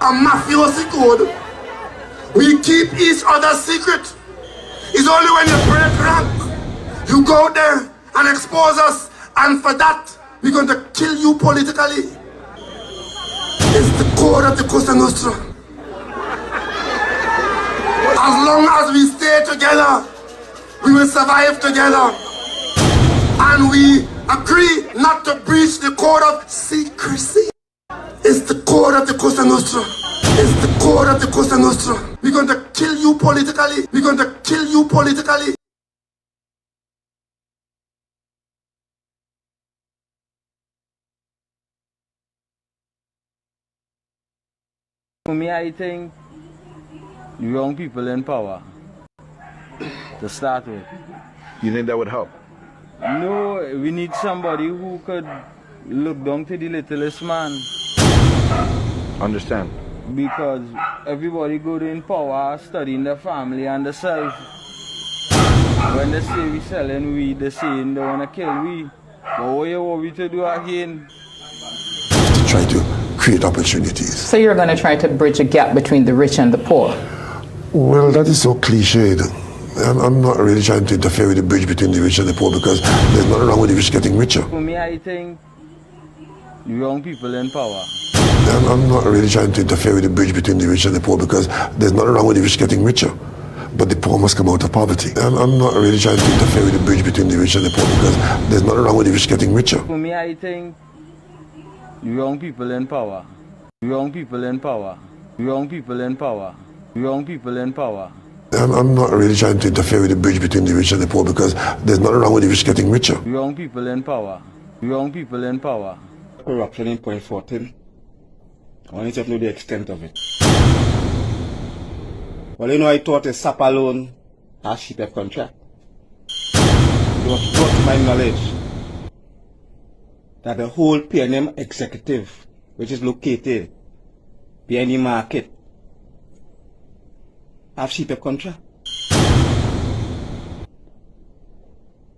a mafiosi code. We keep each other's secret. It's only when you break rank, you go there and expose us, and for that, we're going to kill you politically. It's the code of the Cosa Nostra. As long as we stay together, we will survive together. And we agree not to breach the code of secrecy. It's the code of the Cosa Nostra. It's the code of the Cosa Nostra. We're going to kill you politically. We're going to kill you politically. For me, I think young people in power to start with. You think that would help? No, we need somebody who could look down to the littlest man. Understand? Because everybody good in power, studying the family and the self. When they say we selling weed, they saying they want to kill we. But what you want me to do again? To try to create opportunities. So you're going to try to bridge a gap between the rich and the poor? Well, that is so cliched. I'm not really trying to interfere with the bridge between the rich and the poor, because there's nothing wrong with the rich getting richer. For me, I think young people in power. I'm not really trying to interfere with the bridge between the rich and the poor, because there's nothing wrong with the rich getting richer. But the poor must come out of poverty. I'm not really trying to interfere with the bridge between the rich and the poor, because there's nothing wrong with the rich getting richer. For me, I think young people in power. Young people in power. Young people in power. Young people in power. I'm not really trying to interfere with the bridge between the rich and the poor, because there's nothing wrong with the rich getting richer. Young people in power. Young people in power. Corruption in point 14. I want you to know the extent of it. Well, you know, I thought a SAP alone has ship of contract. It was brought to my knowledge that the whole PNM executive, which is located behind the market, have ship of contract.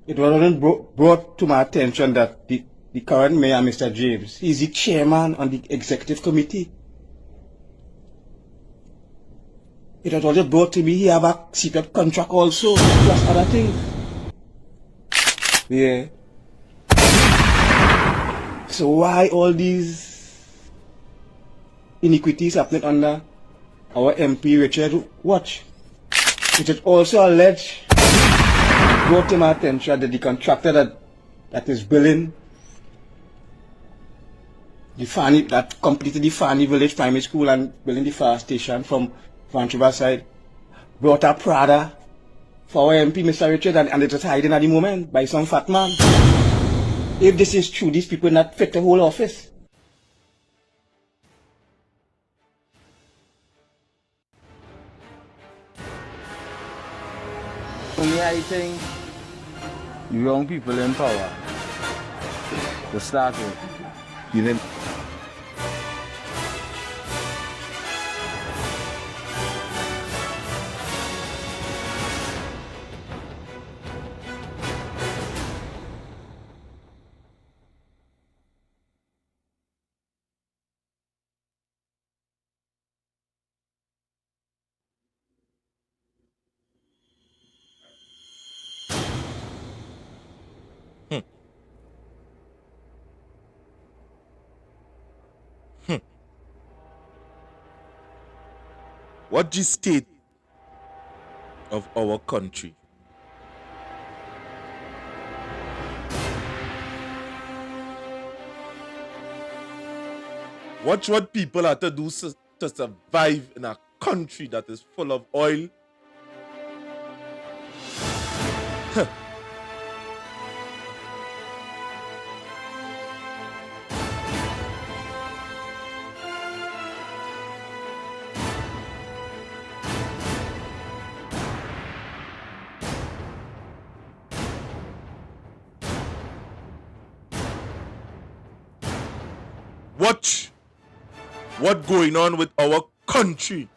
It was brought to my attention that the current mayor, Mr. James, is the chairman on the executive committee. It was also brought to me he have a secret contract also, plus other things. Yeah. So why all these iniquities happening under our MP Richard Watch? It is also alleged, brought to my attention that the contractor that is building the Fanny, that completed the Fanny Village Primary School and building the fire station from Vancouver side, brought a Prada for our MP, Mr. Richard, and it is hiding at the moment by some fat man. If this is true, these people not fit the whole office. For me, I think young people in power to start with. You think? What the state of our country? Watch what people have to do to survive in a country that is full of oil. Huh. Watch what's going on with our country.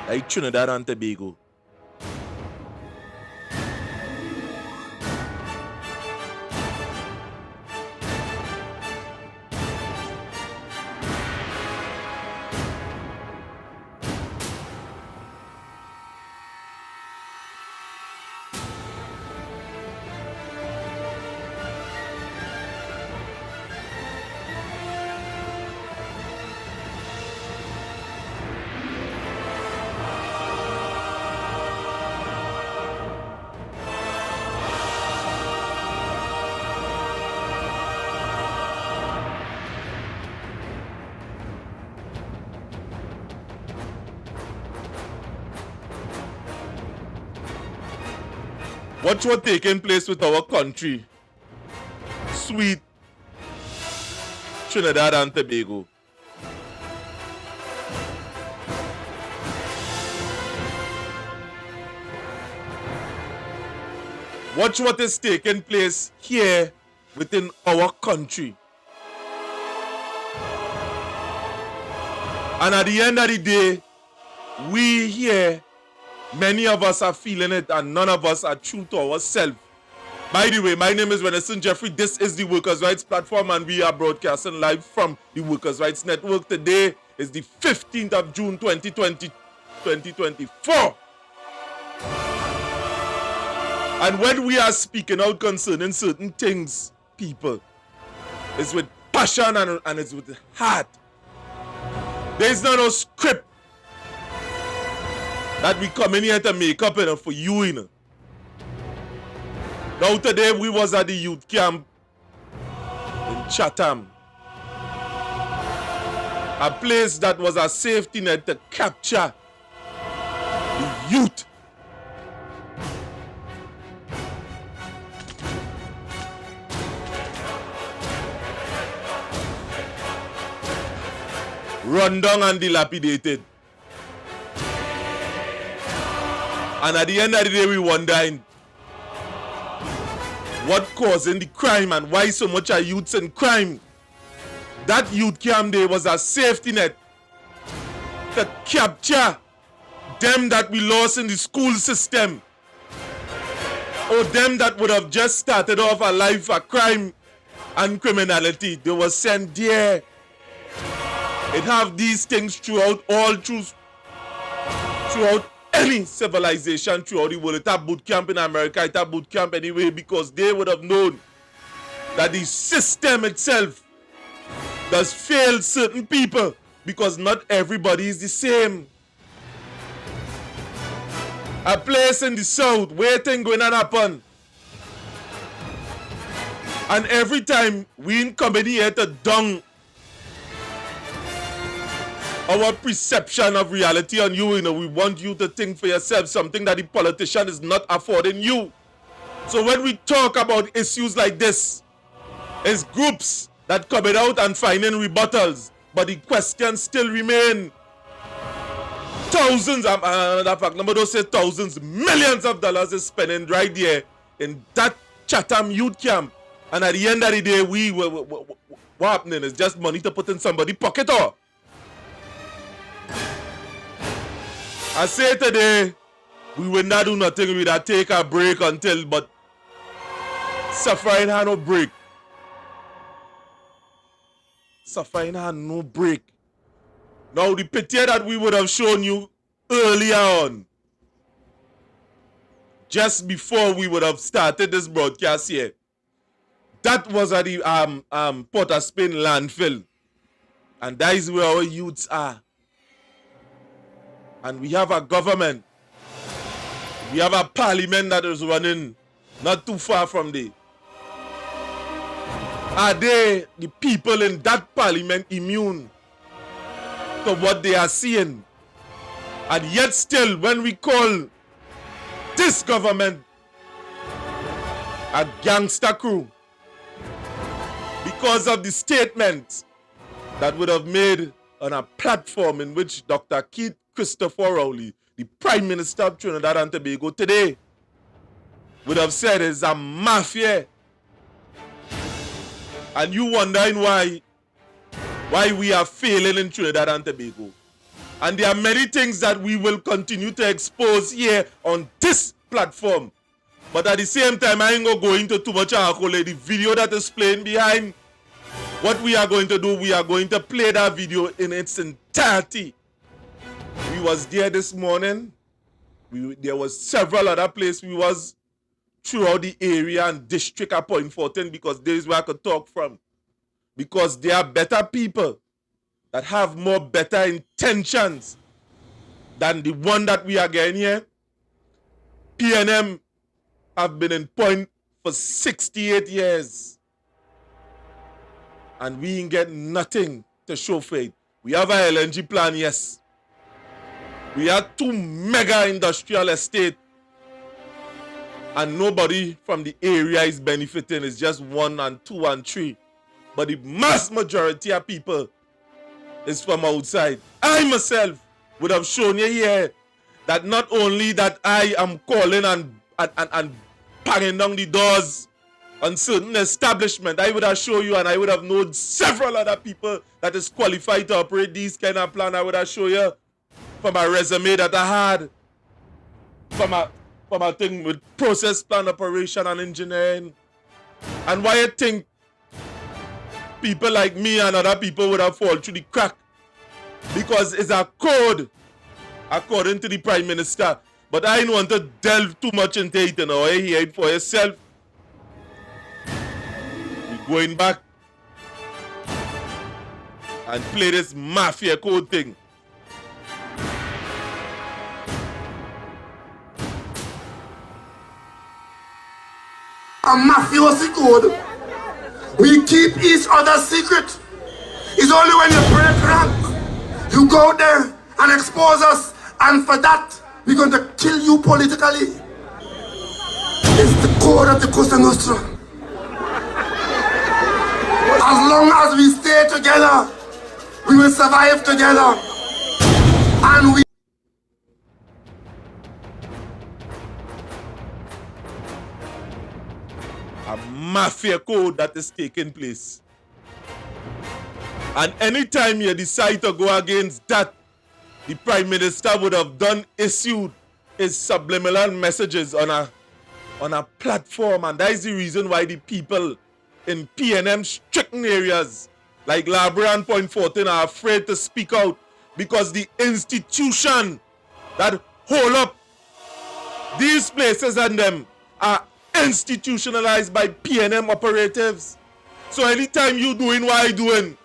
Like Trinidad and Tobago. Watch what taking place with our country. Sweet Trinidad and Tobago. Watch what is taking place here within our country. And at the end of the day, we here, many of us are feeling it and none of us are true to ourselves. By the way, my name is Venison Jeffrey. This is the Workers' Rights Platform and we are broadcasting live from the Workers' Rights Network. Today is the 15th of June 2024. And when we are speaking out concerning certain things, people, it's with passion and it's with heart. There's no script that we come in here to make up for you, you know. Now today we was at the youth camp in Chatham. A place that was a safety net to capture the youth. Run down and dilapidated. And at the end of the day, we wondering what causing the crime and why so much are youths in crime. That youth camp day was a safety net to capture them that we lost in the school system, or them that would have just started off a life of crime and criminality. They were sent there. It have these things throughout any civilization throughout the world. It have boot camp in America, it have boot camp anyway, because they would have known that the system itself does fail certain people, because not everybody is the same. A place in the south where things going to happen, and every time we in company here to dung our perception of reality on you, we want you to think for yourself, something that the politician is not affording you. So when we talk about issues like this, it's groups that coming out and finding rebuttals, but the questions still remain. Thousands, in fact, number don't say thousands, millions of dollars is spending right there in that Chatham youth camp. And at the end of the day, what happening is just money to put in somebody's pocket or. I say today, we will not do nothing, we will take a break until, but suffering had no break. Suffering had no break. Now the picture that we would have shown you earlier on, just before we would have started this broadcast here, that was at the Port of Spain landfill. And that is where our youths are. And we have a government, we have a parliament that is running not too far from there. Are they, the people in that parliament, immune to what they are seeing? And yet still, when we call this government a gangster crew, because of the statements that would have made on a platform in which Dr. Keith Christopher Rowley, the Prime Minister of Trinidad and Tobago today, would have said is a mafia. And you wondering why we are failing in Trinidad and Tobago. And there are many things that we will continue to expose here on this platform. But at the same time, I ain't going to go into too much alcohol. The video that is playing behind, what we are going to do, we are going to play that video in its entirety. We was there this morning. There was several other places we was throughout the area and district at Point 14, because there is where I could talk from. Because there are better people that have more better intentions than the one that we are getting here. PNM have been in Point for 68 years. And we ain't get nothing to show for it. We have a LNG plan, yes. We have 2 mega industrial estates and nobody from the area is benefiting. It's just 1 and 2 and 3. But the mass majority of people is from outside. I myself would have shown you here that not only that I am calling and banging down the doors on certain establishment, I would have shown you, and I would have known several other people that is qualified to operate these kind of plan. I would have shown you from a resume that I had, from a thing with process plan operation and engineering. And why you think people like me and other people would have fallen through the crack? Because it's a code according to the Prime Minister. But I don't want to delve too much into it, you know. You hear it for yourself. We're going back and play this mafia code thing. A mafiosi code. We keep each other's secret. It's only when you break rank, you go there and expose us, and for that, we're going to kill you politically. It's the code of the Cosa Nostra. As long as we stay together, we will survive together. And we a mafia code that is taking place. And anytime you decide to go against that, the Prime Minister would have issued his subliminal messages on a platform, and that is the reason why the people in PNM stricken areas like Labra and Point 14 are afraid to speak out, because the institution that hold up these places and them are institutionalized by PNM operatives. So anytime you doing what I doing,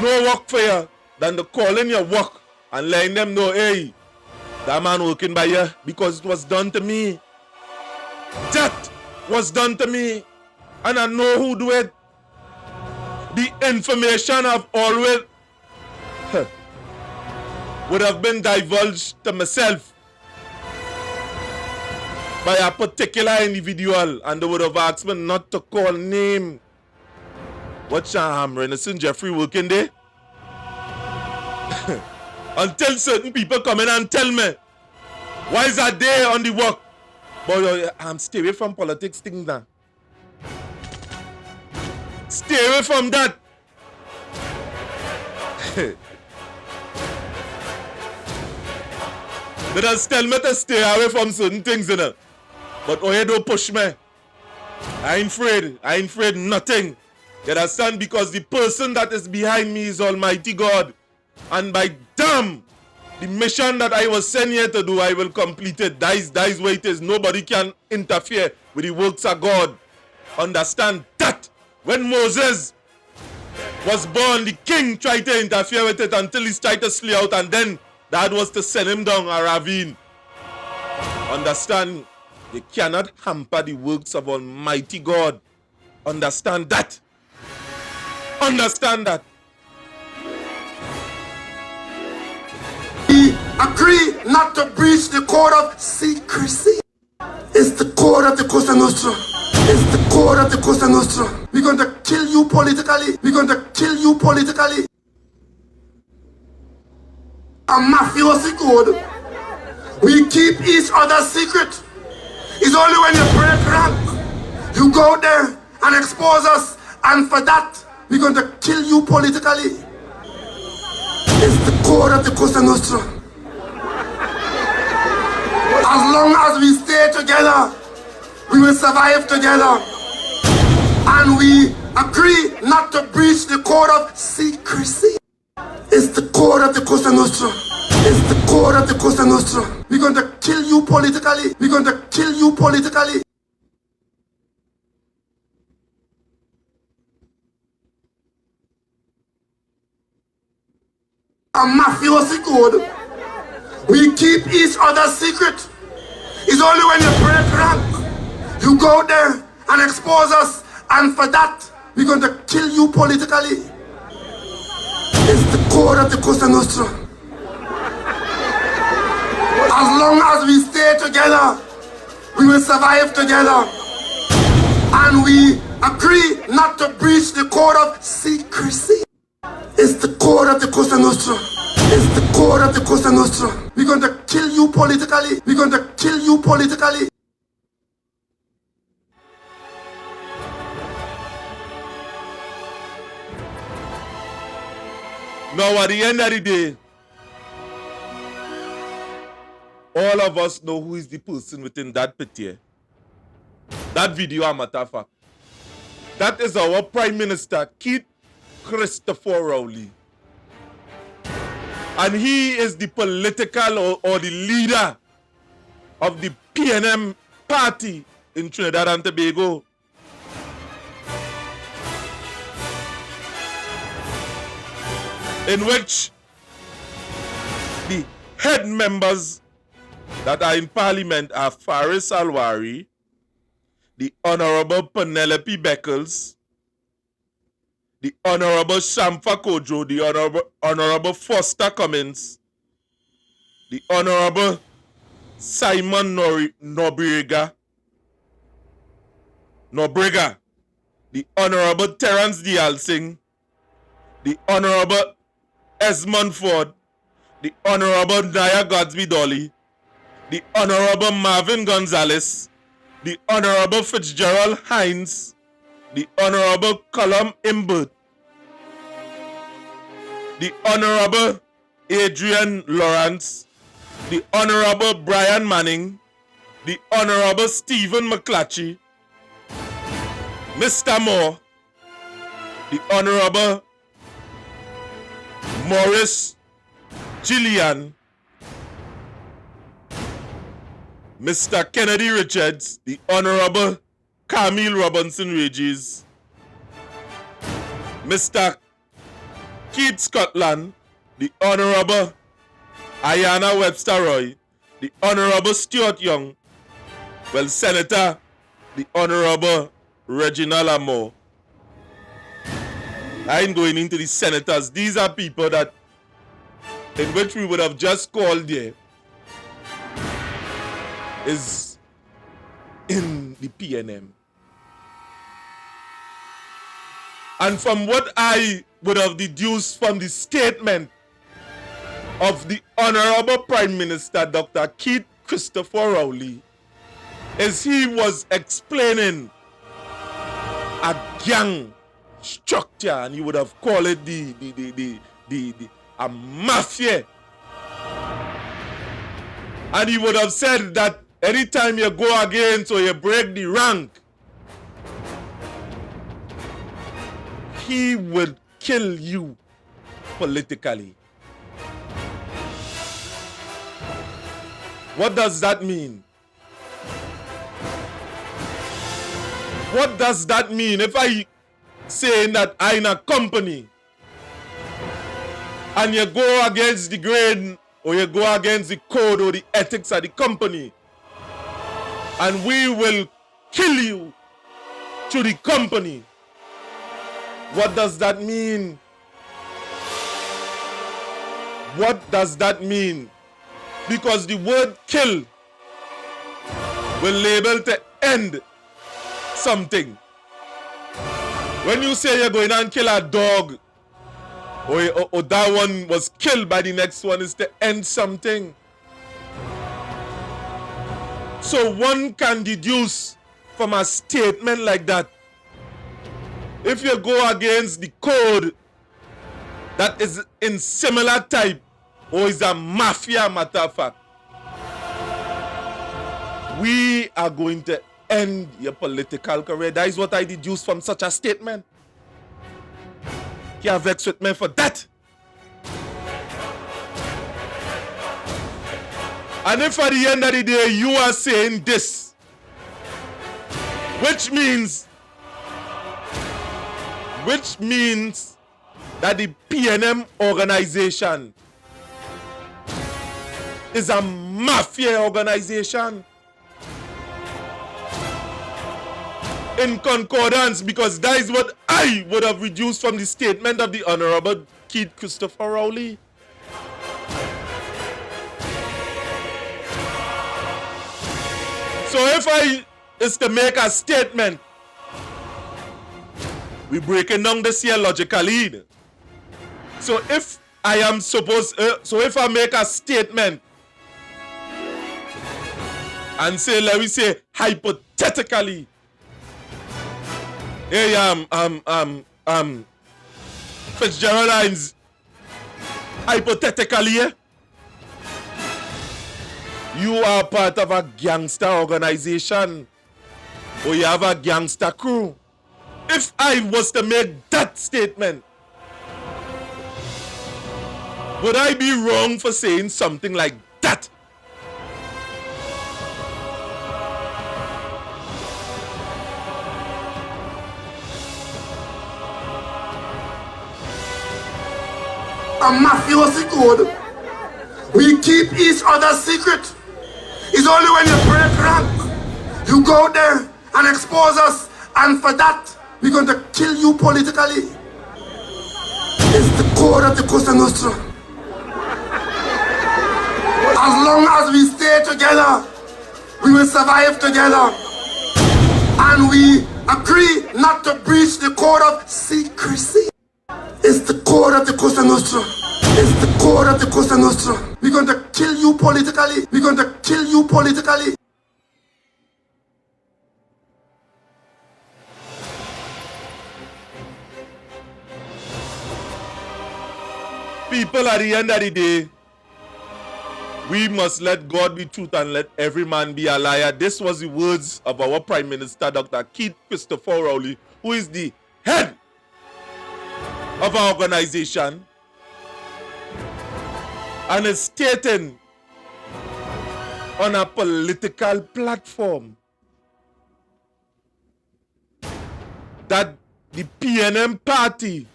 no work for you than to call in your work and letting them know, hey, that man working by you, because it was done to me. That was done to me, and I know who do it. The information I've always would have been divulged to myself by a particular individual, and they would have asked me not to call name. What's your hammering? Isn't Jeffrey working there? Until certain people come in and tell me, why is that day on the work? But I'm stay away from politics thing now. Stay away from that. They just tell me to stay away from certain things, you know. But oh, you don't push me. I ain't afraid. I ain't afraid nothing. You understand? Because the person that is behind me is Almighty God. And by damn, the mission that I was sent here to do, I will complete it. That is what it is. Nobody can interfere with the works of God. Understand that. When Moses was born, the king tried to interfere with it until he tried to slay out, and then that was to send him down a ravine. Understand? You cannot hamper the works of Almighty God. Understand that. Understand that. We agree not to breach the code of secrecy. It's the code of the Cosa Nostra. It's the code of the Cosa Nostra. We're going to kill you politically. We're going to kill you politically. A mafiosi code. We keep each other's secret. It's only when you break rank, you go there and expose us, and for that, we're going to kill you politically. It's the code of the Cosa Nostra. As long as we stay together, we will survive together. And we agree not to breach the code of secrecy. It's the code of the Cosa Nostra. It's the code of the Cosa Nostra. We're going to kill you politically. We're going to kill you politically. A mafiosi code. We keep each other's secret. It's only when you break rank, you go there and expose us, and for that, we're going to kill you politically. It's the code of the Cosa Nostra. As long as we stay together, We will survive together. And we agree not to breach the code of secrecy. It's the code of the Cosa Nostra. It's the code of the Cosa Nostra. We're going to kill you politically. We're going to kill you politically. Now, at the end of the day, all of us know who is the person within that picture. That video, a matter of fact. That is our Prime Minister, Keith Christopher Rowley. And he is the political or the leader of the PNM party in Trinidad and Tobago. In which the head members that are in Parliament are Faris Alwari, the Honorable Penelope Beckles, the Honorable Shamfa Kojo, the Honorable Foster Cummins, the Honorable Simon Nobrega, the Honorable Terence Dialsing, the Honorable Esmond Ford, the Honorable Naya Godsby Dolly, the Honorable Marvin Gonzalez, the Honorable Fitzgerald Hines, the Honorable Colum Imbert, the Honorable Adrian Lawrence, the Honorable Brian Manning, the Honorable Stephen McClatchy, Mr. Moore, the Honorable Morris Gillian, Mr. Kennedy Richards, the Honorable Camille Robinson Regis, Mr. Keith Scotland, the Honorable Ayanna Webster Roy, the Honorable Stuart Young, well, Senator, the Honorable Reginald Amor. I ain't going into the senators. These are people that, in which we would have just called there, is in the PNM. And from what I would have deduced from the statement of the Honorable Prime Minister, Dr. Keith Christopher Rowley, is he was explaining a gang structure, and you would have called it a mafia. And he would have said that anytime you go against or you break the rank, he would kill you politically. What does that mean? What does that mean? If I saying that I in a company and you go against the grain or you go against the code or the ethics of the company, and we will kill you to the company, what does that mean? What does that mean? Because the word kill will label to end something. When you say you're going and kill a dog, or that one was killed by the next one, is to end something. So one can deduce from a statement like that, if you go against the code that is in similar type, or is a mafia matter of fact, we are going to end your political career. That is what I deduce from such a statement. You are vexed with me for that. And if at the end of the day you are saying this, which means that the PNM organization is a mafia organization, in concordance, because that is what I would have reduced from the statement of the Honorable Keith Christopher Rowley. So if I is to make a statement, we breaking down this here logically. So if I am supposed, so if I make a statement and say, let me say hypothetically, hey, Fitzgerald Hines, hypothetically, you are part of a gangster organization or you have a gangster crew. If I was to make that statement, would I be wrong for saying something like that? A mafiosi code. We keep each other's secret. It's only when you break rank, you go there and expose us, and for that, we're going to kill you politically. It's the code of the Cosa Nostra. As long as we stay together, we will survive together. And we agree not to breach the code of secrecy. It's the code of the Cosa Nostra. It's the code of the Cosa Nostra. We're going to kill you politically. We're going to kill you politically. People, at the end of the day, we must let God be truth and let every man be a liar. This was the words of our Prime Minister, Dr. Keith Christopher Rowley, who is the head of our organization, and is stating on a political platform that the PNM party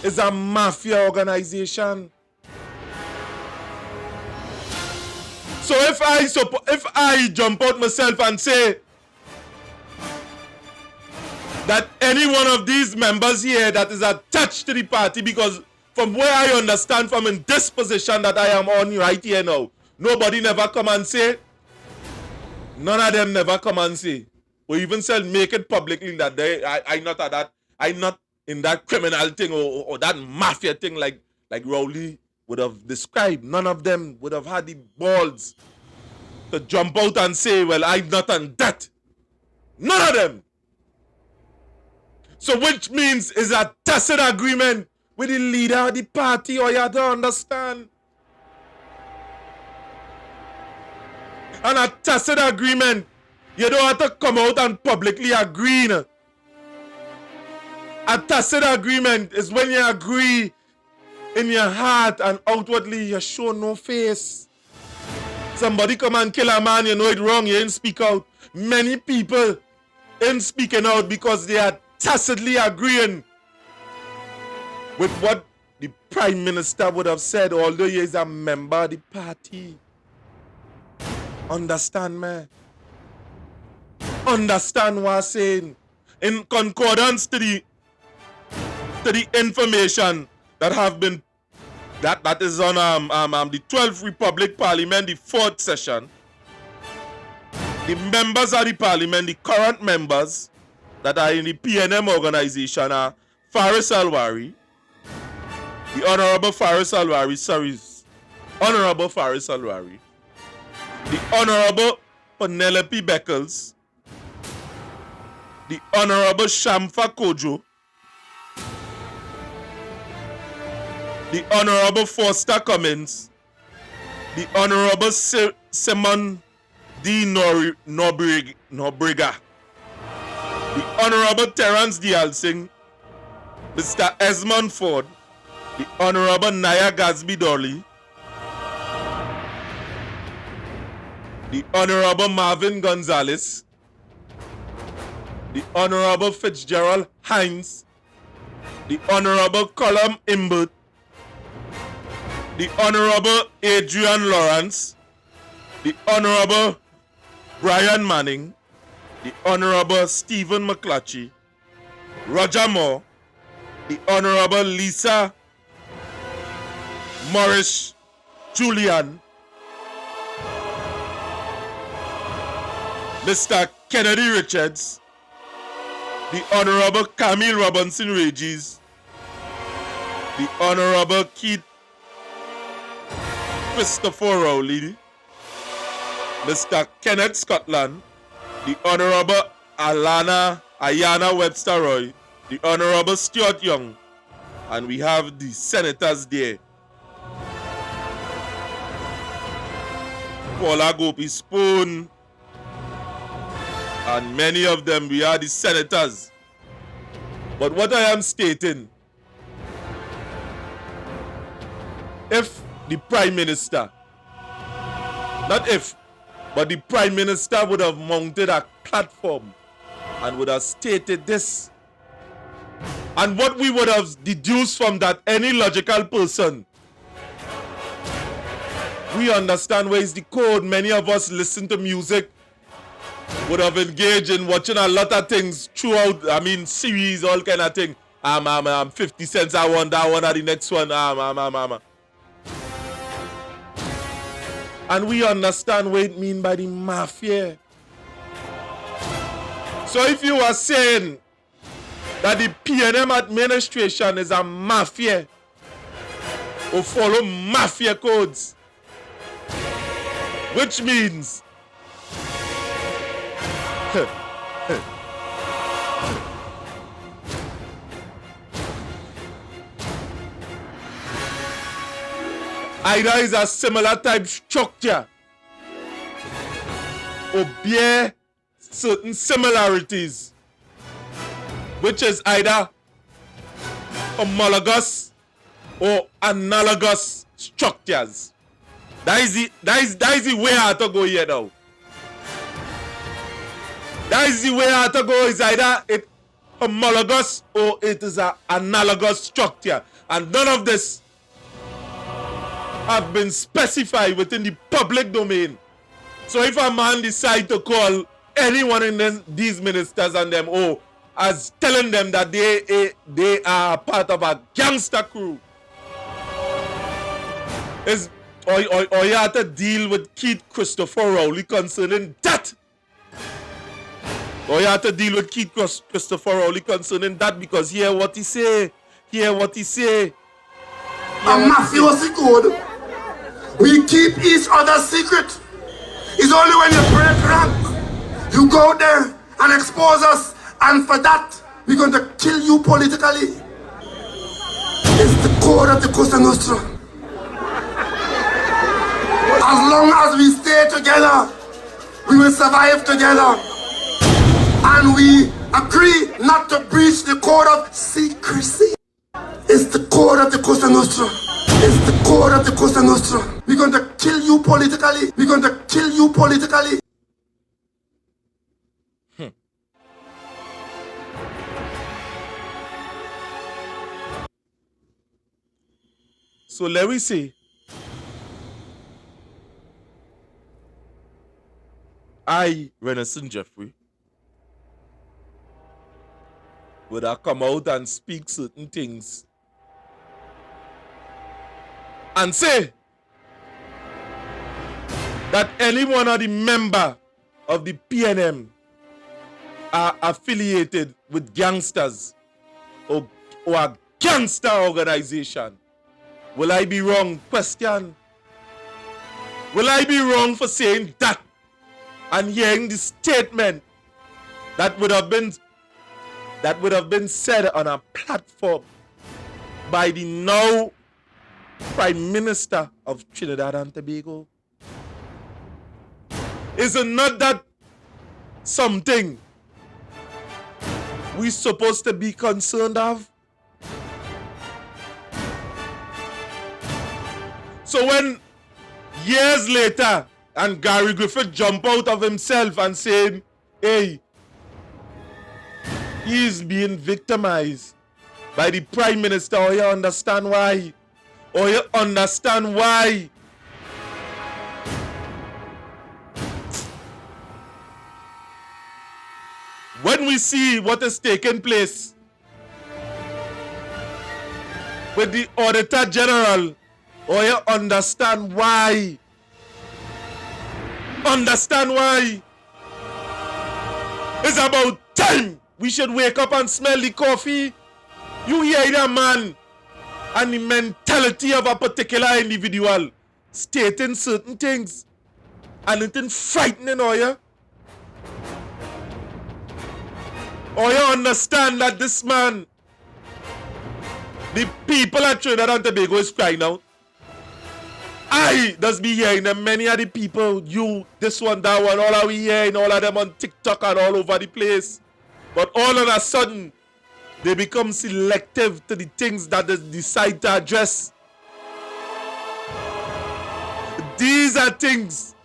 is a mafia organization. So if I jump out myself and say that any one of these members here that is attached to the party, because from where I understand from in this position that I am on right here now, nobody never come and say, none of them never come and say, or even say make it publicly that I'm not in that criminal thing or that mafia thing like Rowley would have described. None of them would have had the balls to jump out and say, well, I'm not on that. None of them. So which means is a tacit agreement with the leader of the party, or you have to understand. And a tacit agreement, you don't have to come out and publicly agree. A tacit agreement is when you agree in your heart and outwardly you show no face. Somebody come and kill a man, you know it wrong, you ain't speak out. Many people ain't speaking out because they are tacitly agreeing with what the Prime Minister would have said, although he is a member of the party. Understand me? Understand what I'm saying? In concordance to the information that have been that is on the 12th Republic Parliament, the 4th session, the members of the Parliament, the current members that are in the PNM organization are Faris Alwari, the Honorable Faris Alwari, Honorable Faris Alwari, the Honorable Penelope Beckles, the Honorable Shamfa Kojo, the Honorable Foster Cummins, the Honorable Simon D. Nobriga, the Honorable Terence Dialsing, Mr. Esmond Ford, the Honorable Naya Gatsby Dolly, the Honorable Marvin Gonzalez, the Honorable Fitzgerald Hines, the Honorable Colum Imbert, the Honorable Adrian Lawrence, the Honorable Brian Manning, the Honorable Stephen McClatchy, Roger Moore, the Honorable Lisa Morris Julian, Mr. Kennedy Richards, the Honorable Camille Robinson Regis, the Honorable Keith Christopher Rowley, Mr. Kenneth Scotland, the Honorable Ayana Webster Roy, the Honorable Stuart Young, and we have the senators there. Paula Gopi Spoon, and many of them, we are the senators. But what I am stating, if the Prime Minister, not if, but the Prime Minister would have mounted a platform and would have stated this, and what we would have deduced from that, any logical person, we understand where is the code. Many of us listen to music, would have engaged in watching a lot of things throughout, series, all kind of thing. 50 cents, I want that one, or the next one. And we understand what it means by the mafia. So if you are saying that the PNM administration is a mafia, or follow mafia codes, which means either is a similar type structure or bear certain similarities, which is either homologous or analogous structures. That is the way I have to go here now. That is the way I have to go. Is either it homologous or it is an analogous structure. And none of this have been specified within the public domain. So if a man decide to call anyone in these ministers and them, as telling them that they are part of a gangster crew, or you have to deal with Keith Christopher Rowley concerning that. Or you have to deal with Keith Christopher Rowley concerning that, because hear what he say. A mafiosi code. We keep each other's secret. It's only when you break rank, you go there and expose us, and for that, we're going to kill you politically. It's the code of the Cosa Nostra. As long as we stay together, we will survive together. And we agree not to breach the code of secrecy. It's the code of the Cosa Nostra. It's the code of the Cosa Nostra. We're going to kill you politically. We're going to kill you politically. So let me see. Renison Jeffrey, would I come out and speak certain things and say that any one of the member of the PNM are affiliated with gangsters or a gangster organization? Will I be wrong? Question. Will I be wrong for saying that and hearing the statement that would have been said on a platform by the now Prime Minister of Trinidad and Tobago? Is it not that something we supposed to be concerned of? So when years later and Gary Griffith jump out of himself and say, hey, he's being victimized by the Prime Minister, or you understand why? Or you understand why? When we see what is taking place with the Auditor General, or you understand why? Understand why? It's about time we should wake up and smell the coffee. You hear that man and the mentality of a particular individual stating certain things and it ain't frightening, or you understand that this man, the people at Trinidad and Tobago is crying out. I does be hearing them, many of the people, you, this one, that one, all of we hearing, all of them on TikTok and all over the place. But all of a sudden, they become selective to the things that they decide to address. These are things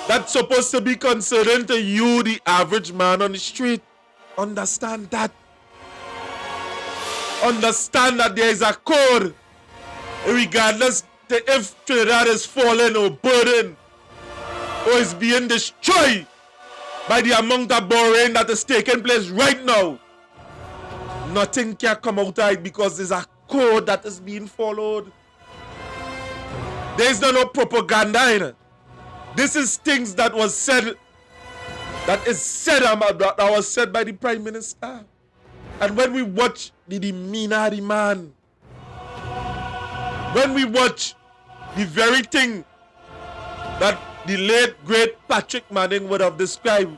that's supposed to be concerning to you, the average man on the street. Understand that. Understand that there is a code, regardless if Trinidad is falling or burning or is being destroyed by the amount of borrowing that is taking place right now. Nothing can come out of it because there's a code that is being followed. There is no propaganda in it. This is things that was said, that was said by the Prime Minister. And when we watch the demeanor of the man, when we watch the very thing that the late great Patrick Manning would have described,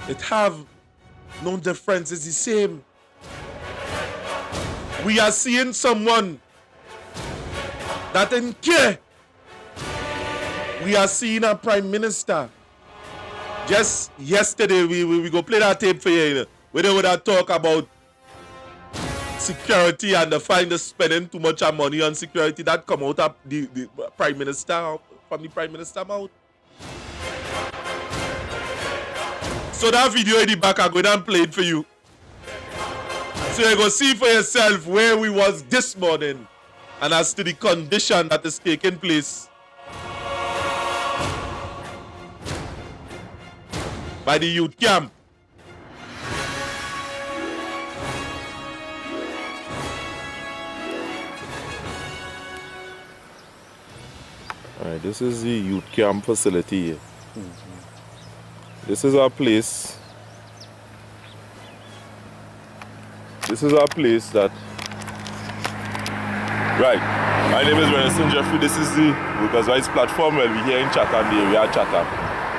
it have no difference, it's the same. We are seeing someone that didn't care. We are seeing a Prime Minister. Just yesterday, we go play that tape for you, where they would have talk about security and the find us spending too much money on security. That come out of the Prime Minister, from the Prime Minister mouth. So that video in the back, I'm going to play it for you. So you're going to see for yourself where we was this morning and as to the condition that is taking place by the youth camp. Alright, this is the youth camp facility here. This is our place. This is our place that... Right. My name is Renison Jeffrey. This is the Workers' Rights Platform. Well, we're here in Chatham, the area of Chatham.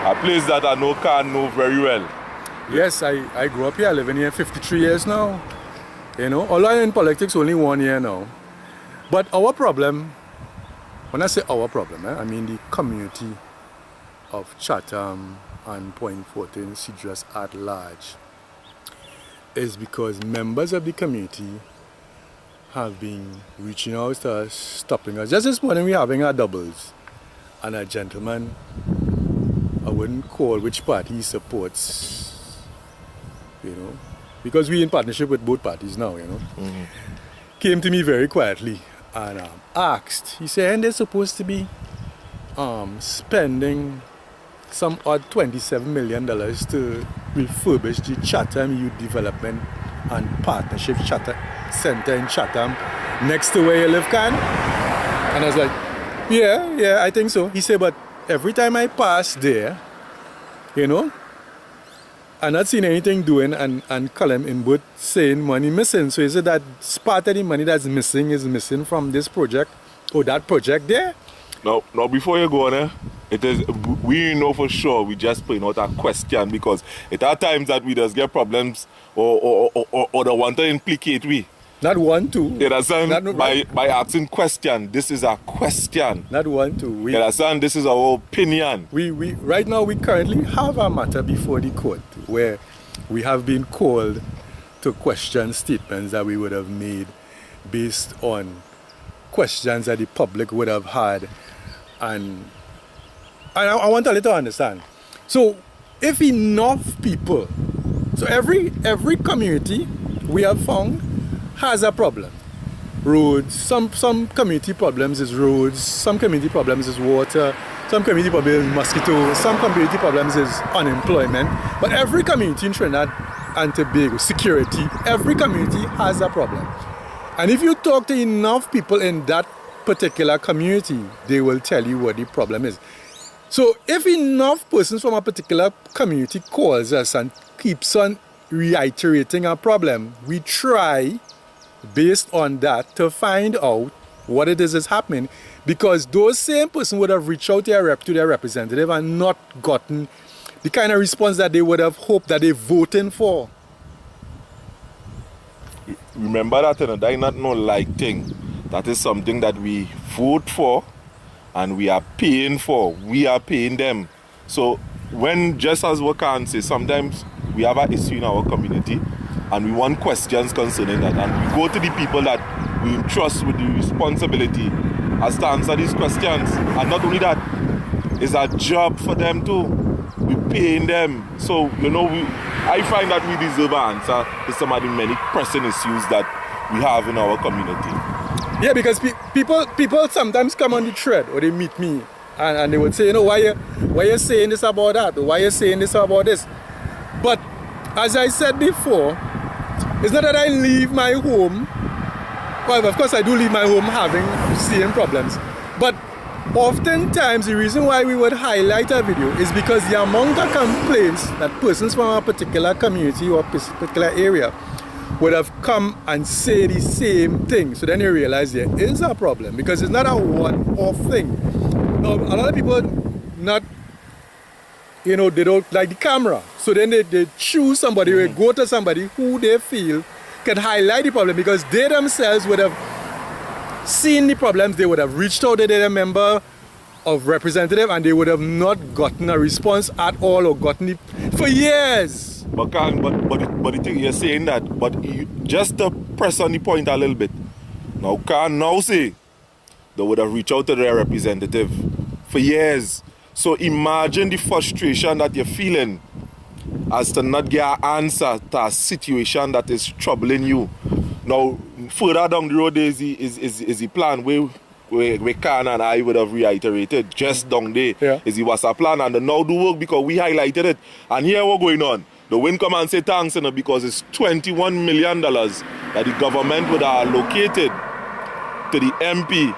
A place that I know very well. Yes, I grew up here. I live in here 53 years now. You know, although in politics only 1 year now. But our problem, when I say our problem, I mean the community of Chatham and Point 14, Cedros at large, is because members of the community have been reaching out to us, stopping us. Just this morning we're having our doubles, and a gentleman, I wouldn't call which party he supports, you know, because we're in partnership with both parties now, you know, came to me very quietly and asked, he said, and they're supposed to be spending some odd $27 million to refurbish the Chatham Youth Development and Partnership Center in Chatham next to where you live, Can? And I was like, yeah, I think so. He said, but every time I pass there, you know, I'm not seeing anything doing and column in both saying money missing. So is it that part of the money that's missing is missing from this project or that project there? Now before you go on there, it is, we know for sure we just putting out a question because it are times that we just get problems or the want to implicate we. Not want to. You understand? By asking question. This is a question. Not want to. You understand? This is our opinion. We right now we currently have a matter before the court where we have been called to question statements that we would have made based on questions that the public would have had, and I want a little to understand. So if enough people, so every community we have found has a problem. Roads, some community problems is roads, some community problems is water, some community problems is mosquitoes, some community problems is unemployment. But every community in Trinidad and Tobago, security, every community has a problem. And if you talk to enough people in that particular community, they will tell you what the problem is. So if enough persons from a particular community calls us and keeps on reiterating a problem, we try, based on that, to find out what it is that's happening, because those same persons would have reached out to their representative and not gotten the kind of response that they would have hoped that they're voting for. Remember that, that is not no like thing. That is something that we vote for and we are paying for. We are paying them. So when, just as we can say, sometimes we have an issue in our community and we want questions concerning that, and we go to the people that we entrust with the responsibility as to answer these questions. And not only that, it's a job for them too. We're paying them. So, I find that we deserve an answer to some of the many pressing issues that we have in our community. Yeah, because people sometimes come on the thread or they meet me and they would say, why you saying this about that? Or why you saying this about this? But as I said before, it's not that I leave my home. Well, of course I do leave my home having same problems. But oftentimes the reason why we would highlight a video is because the amount of complaints that persons from a particular community or particular area would have come and say the same thing. So then you realize there is a problem, because it's not a one-off thing. Now, a lot of people they don't like the camera. So then they choose somebody, or go to somebody who they feel can highlight the problem, because they themselves would have seen the problems. They would have reached out to their member of representative and they would have not gotten a response at all, or gotten it for years. But the thing you're saying that, but just to press on the point a little bit. Now say they would have reached out to their representative for years. So imagine the frustration that you're feeling as to not get an answer to a situation that is troubling you. Now, further down the road is the plan where Khan and I would have reiterated just down there. Yeah. Is the WhatsApp plan, and the now do work because we highlighted it. And here what's going on. The wind come and say thanks, because it's $21 million that the government would have allocated to the MP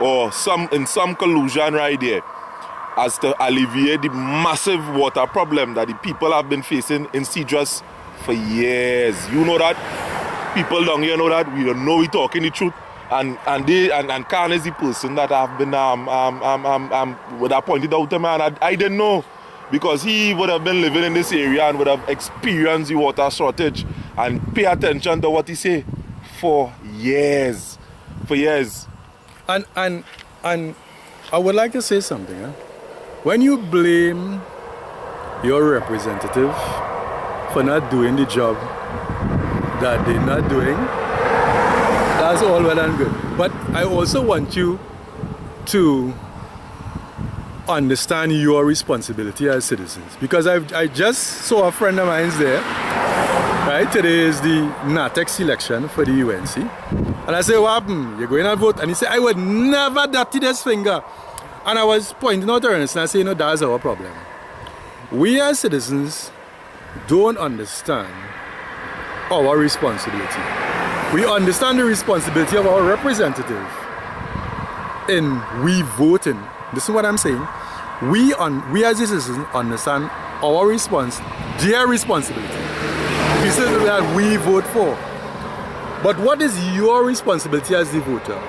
or in some collusion right there, as to alleviate the massive water problem that the people have been facing in Cedros for years. You know that? People down here know that. We don't know we talking the truth. And Khan is the person that have been would have pointed out to me, and I didn't know, because he would have been living in this area and would have experienced the water shortage and pay attention to what he say for years. And I would like to say something. When you blame your representative for not doing the job that they're not doing, that's all well and good. But I also want you to understand your responsibility as citizens, because I just saw a friend of mine's there. Right, today is the NATEX election for the UNC, and I say, what happened? You're going to vote? And he said, I would never dirty this finger. And I was pointing out to Ernest and I say, that's our problem. We as citizens don't understand our responsibility. We understand the responsibility of our representative in we voting. This is what I'm saying. We as citizens understand our their responsibility. This is that we vote for. But what is your responsibility as the voter?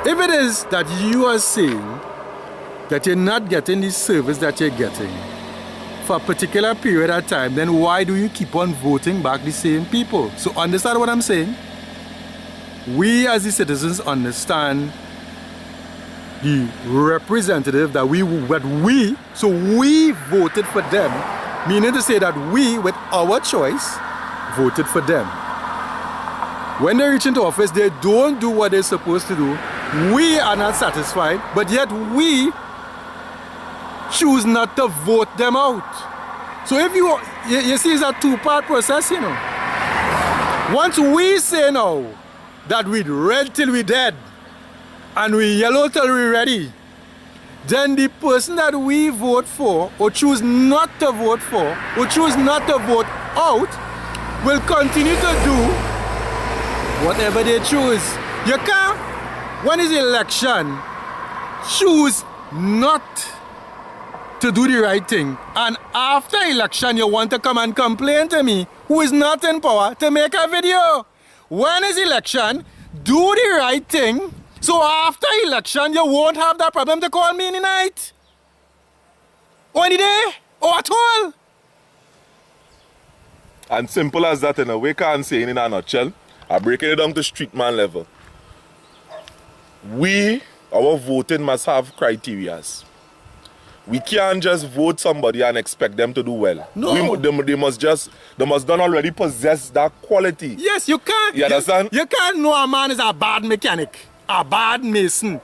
If it is that you are saying that you're not getting the service that you're getting for a particular period of time, then why do you keep on voting back the same people? So understand what I'm saying? We as the citizens understand the representative that we voted for them, meaning to say that we, with our choice, voted for them. When they reach into office, they don't do what they're supposed to do. We are not satisfied, but yet we choose not to vote them out. So if you see, it's a two-part process, Once we say now that we red till we dead and we yellow till we ready, then the person that we vote for or choose not to vote for or choose not to vote out will continue to do whatever they choose. You can't, when it's election, choose not to do the right thing. And after election, you want to come and complain to me, who is not in power, to make a video. When is election? Do the right thing. So after election, you won't have that problem to call me in the night. Or any day, or at all. And simple as that, in a way, can't say in a nutshell. I'm breaking it down to street man level. Our voting must have criterias. We can't just vote somebody and expect them to do well. No. They must not already possess that quality. Yes, you can't. You understand? You can't know a man is a bad mechanic, a bad mason.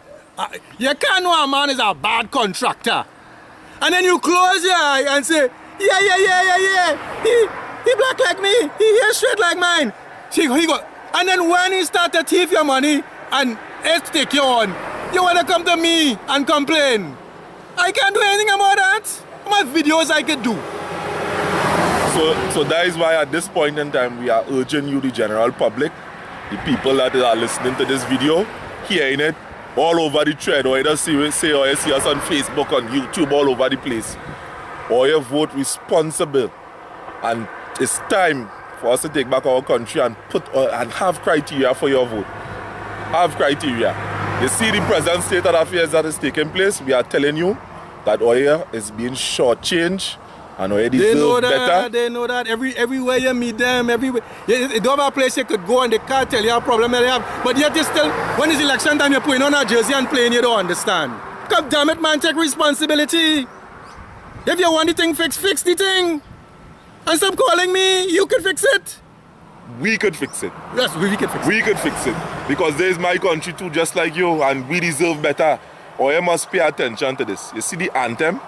You can't know a man is a bad contractor. And then you close your eye and say, yeah. He black like me. He hair straight like mine. See, he go. And then when he start to thief your money and it take you on, you want to come to me and complain. I can't do anything about that. How much videos I could do? So that is why at this point in time, we are urging you, the general public, the people that are listening to this video, hearing it all over the thread, or either see us on Facebook, on YouTube, all over the place. Or you vote responsible. And it's time for us to take back our country and and have criteria for your vote. Have criteria. You see the present state of affairs that is taking place, we are telling you that oil is being shortchanged and oil deserves better. They know that. Everywhere you meet them, everywhere. You don't have a place you could go and they can't tell you a problem that they have. But yet you still, when it's election time, you're putting on a jersey and playing, you don't understand. God damn it, man, take responsibility. If you want the thing fixed, fix the thing. And stop calling me, you can fix it. We could fix it. Yes, we can fix it. We could fix it. Because there's my country too, just like you, and we deserve better. Or you must pay attention to this. You see the anthem?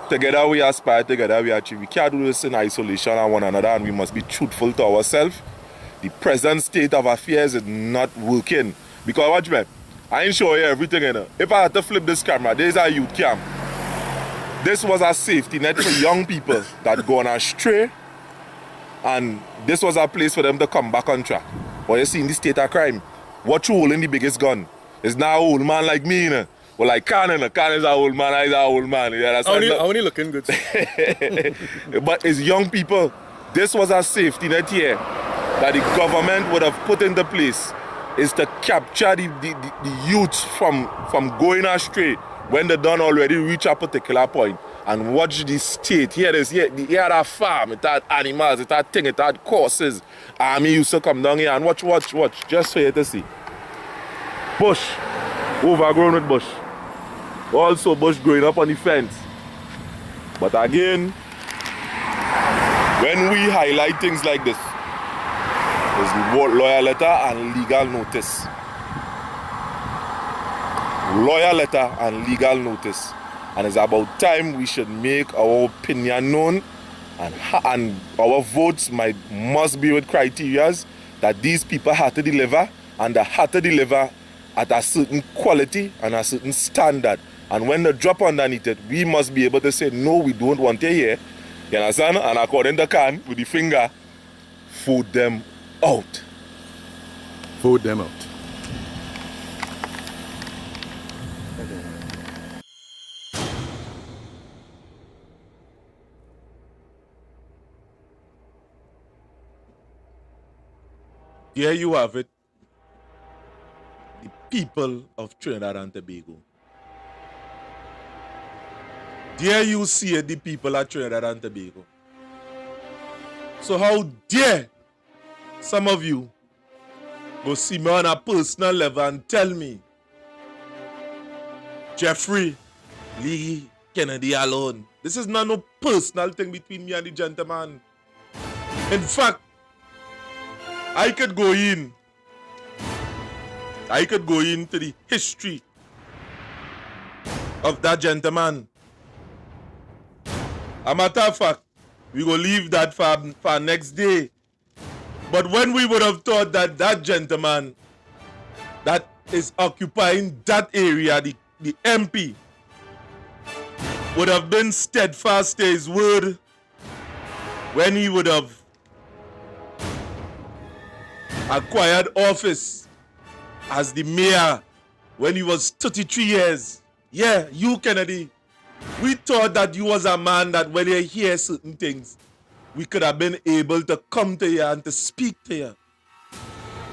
Together we aspire, together we achieve. We can't do this in isolation on one another, and we must be truthful to ourselves. The present state of affairs is not working. Because watch me, I ain't show you everything in it. If I had to flip this camera, there's a youth camp. This was a safety net for young people that gone astray, and this was a place for them to come back on track. But you see, in the state of crime, what you holding the biggest gun? It's not an old man like me, you know? Well, like Khan is an old man, he's an old man. Only looking good. But it's young people. This was a safety net here that the government would have put into place, is to capture the youth from going astray when they done already reach a particular point, and watch the state. Here that farm, it had animals, it had thing, it had courses. Army used to come down here and watch, just for you to see. Bush, overgrown with bush. Also bush growing up on the fence. But again, when we highlight things like this, there's lawyer letter and legal notice. Lawyer letter and legal notice. And it's about time we should make our opinion known, and our votes must be with criterias that these people had to deliver, and they had to deliver at a certain quality and a certain standard. And when they drop underneath it, we must be able to say, no, we don't want it here. You understand? And according to Khan, with the finger, vote them out. Vote them out. There you have it. The people of Trinidad and Tobago. There you see it, the people of Trinidad and Tobago. So how dare some of you go see me on a personal level and tell me, Jeffrey, Lee Kennedy alone. This is not no personal thing between me and the gentleman. In fact, I could go into the history of that gentleman. A matter of fact, we will leave that for next day. But when we would have thought that that gentleman that is occupying that area, the MP, would have been steadfast to his word when he would have acquired office as the mayor when he was 33 years. Yeah, you, Kennedy, We thought that you was a man that when you hear certain things, we could have been able to come to you and to speak to you.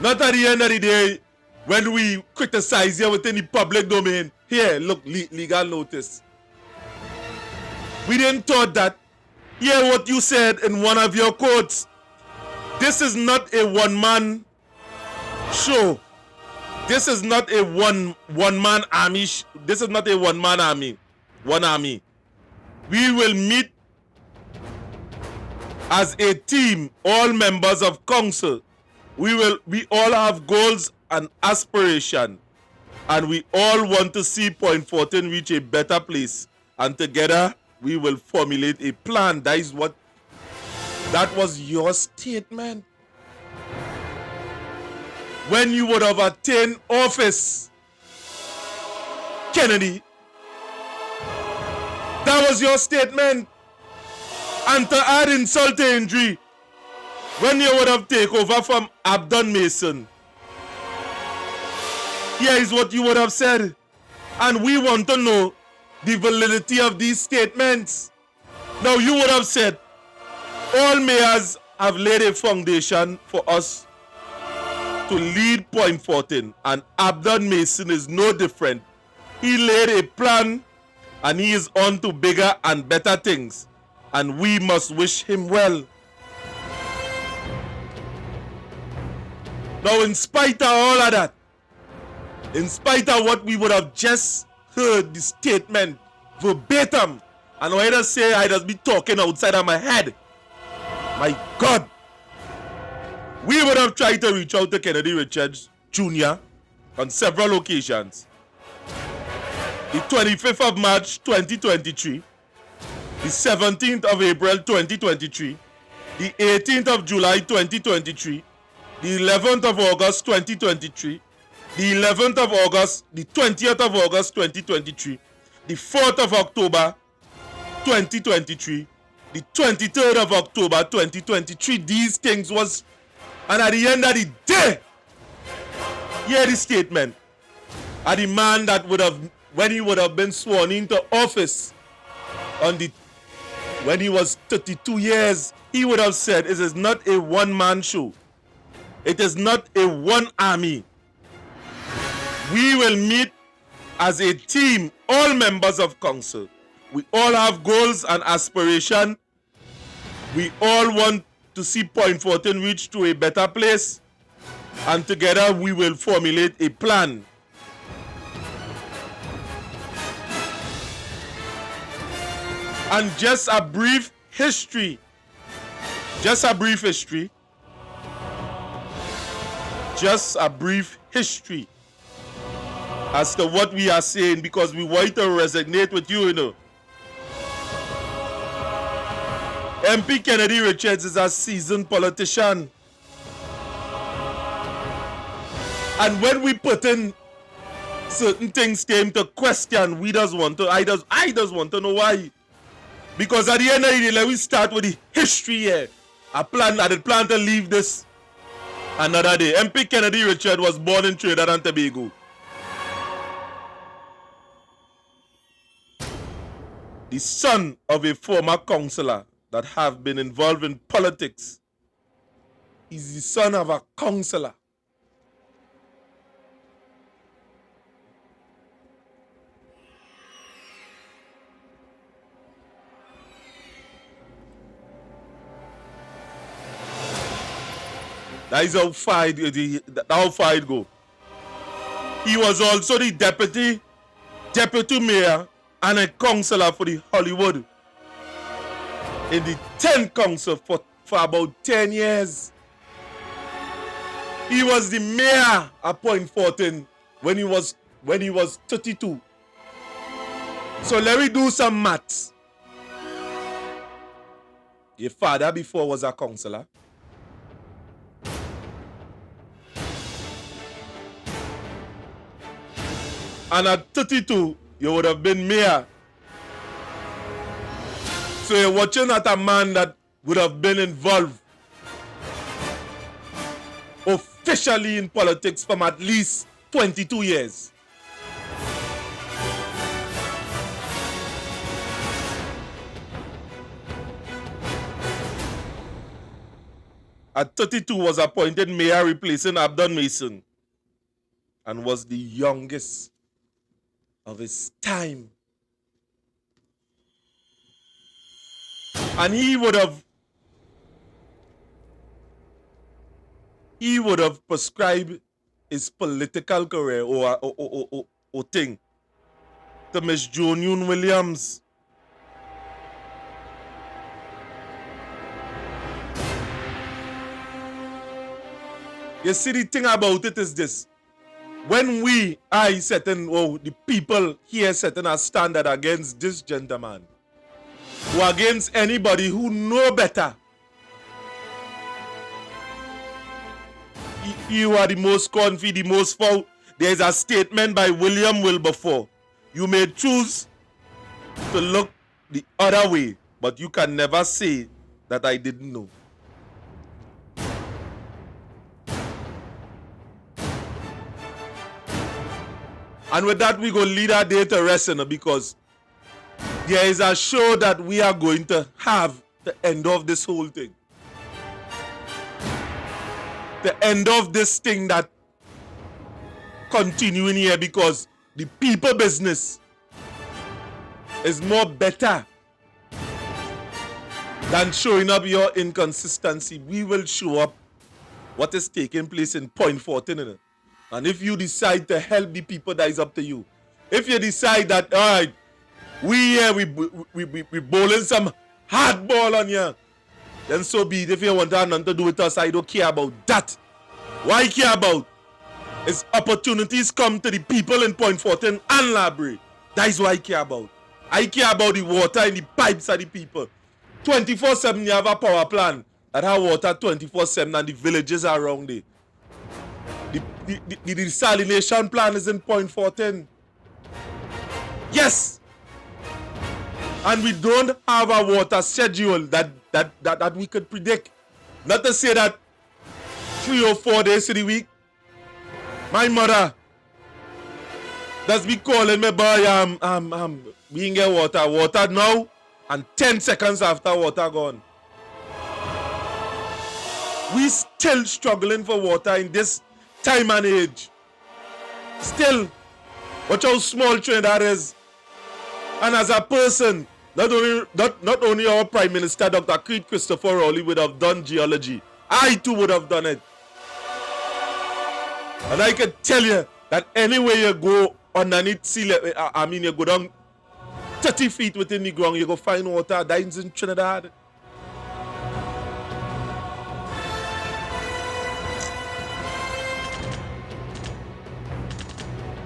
Not at the end of the day, when we criticize you within the public domain, here, look, legal notice. We didn't thought that. Hear what you said in one of your quotes. This is not a one-man show. This is not a one-man army. This is not a one-man army. One army. We will meet as a team, all members of council. We all have goals and aspiration, and we all want to see Point 14 reach a better place. And together we will formulate a plan. That was your statement when you would have attained office, Kennedy. That was your statement. And to add insult to injury, when you would have taken over from Abdon Mason, here is what you would have said. And we want to know the validity of these statements. Now you would have said, all mayors have laid a foundation for us to lead Point 14, and Abdon Mason is no different. He laid a plan and he is on to bigger and better things, and we must wish him well. Now, in spite of all of that, in spite of what we would have just heard, the statement verbatim, and I just say I just be talking outside of my head. My God, we would have tried to reach out to Kennedy Richards Jr. on several occasions. The 25th of March 2023, the 17th of April 2023, the 18th of July 2023, the 11th of August 2023, the 11th of August, the 20th of August 2023, the 4th of October 2023, the 23rd of October 2023. These things was, and at the end of the day, hear the statement. A the man that would have, when he would have been sworn into office when he was 32 years, he would have said, it is not a one-man show. It is not a one army. We will meet as a team, all members of council. We all have goals and aspiration. We all want to see Point 14 reach to a better place. And together we will formulate a plan. And just a brief history. Just a brief history as to what we are saying, because we want to resonate with you, you know. MP Kennedy Richards is a seasoned politician. And when we put in certain things came to question, I just want to know why. Because at the end of the day, let me start with the history here. I did plan to leave this another day. MP Kennedy Richards was born in Trinidad and Tobago. The son of a former councillor that have been involved in politics. He's the son of a councillor. That is how far it go. He was also the deputy mayor and a councillor for the Hollywood in the 10th council for about 10 years. He was the mayor at Point 14 when he was 32. So let me do some maths. Your father before was a councillor. And at 32, you would have been mayor. So you're watching at a man that would have been involved officially in politics from at least 22 years. at 32 was appointed mayor replacing Abdon Mason and was the youngest of his time. And he would have prescribed his political career or thing to Miss Joan Williams. You see, the thing about it is this. When the people here setting a standard against this gentleman, or against anybody who know better, you are the most confident, the most foul. There is a statement by William Wilberforce. You may choose to look the other way, but you can never say that I didn't know. And with that, we go lead our day to rest, because there is a show that we are going to have the end of this whole thing. The end of this thing that continuing here, because the people business is more better than showing up your inconsistency. We will show up what is taking place in Point 14. And if you decide to help the people, that is up to you. If you decide that, all right, we bowling some hardball on you, then so be it. If you want nothing to do with us, I don't care about that. Why I care about is opportunities come to the people in Point 14 and Library. That is what I care about. I care about the water in the pipes of the people. 24/7 you have a power plant that have water 24/7 and the villages around it. The desalination plant is in Point 14. Yes. And we don't have a water schedule that we could predict. Not to say that 3 or 4 days of the week. My mother does be calling me, boy, being get water now, and 10 seconds after water gone. We still struggling for water in this time and age. Still, watch how small Trinidad is. And as a person, not only our Prime Minister, Dr. Creed Christopher Rowley, would have done geology, I too would have done it. And I can tell you that anywhere you go underneath sea level, you go down 30 feet within the ground, you go find water. That is in Trinidad.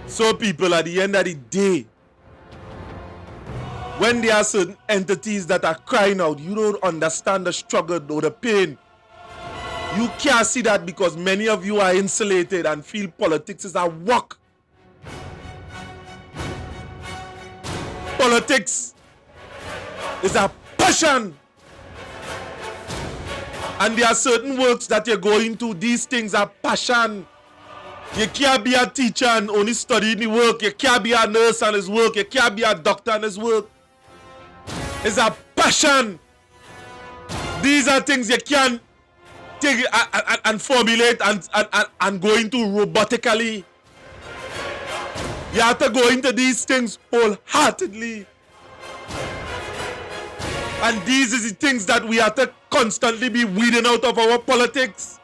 So people, at the end of the day, when there are certain entities that are crying out, you don't understand the struggle or the pain. You can't see that because many of you are insulated and feel politics is a work. Politics is a passion. And there are certain works that you're going to. These things are passion. You can't be a teacher and only study the work. You can't be a nurse and his work. You can't be a doctor and his work. It's a passion. These are things you can't take and formulate and go into robotically. You have to go into these things wholeheartedly. And these are the things that we have to constantly be weeding out of our politics.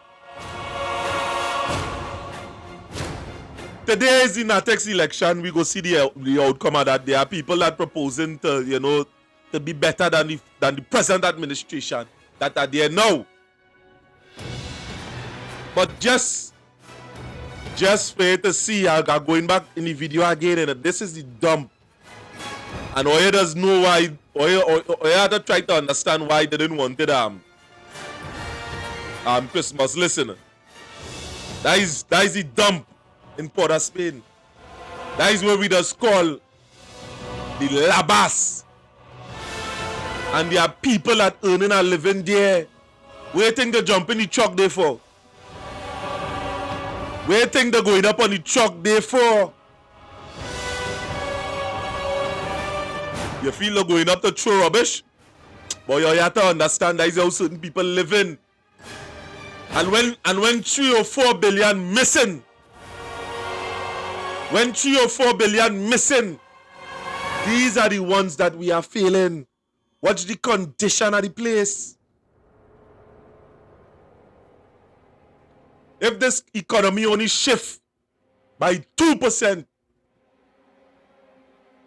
Today is the next election. We go see the outcome of that. There are people that proposing to, to be better than the present administration that are there now. But just for you to see, I'm going back in the video again, and this is the dump. And Oya does know why. Oya had to try to understand why they didn't want it Christmas. Listen, that is the dump in Port of Spain. That is where we just call the Labas. And there are people that earning a living there. Where you think they jump in the truck there for? Where you think they're going up on the truck there for? You feel they're going up to throw rubbish? But you have to understand that is how certain people living. And when 3 or 4 billion missing, when 3 or 4 billion missing, these are the ones that we are failing. What's the condition of the place? If this economy only shift by 2%,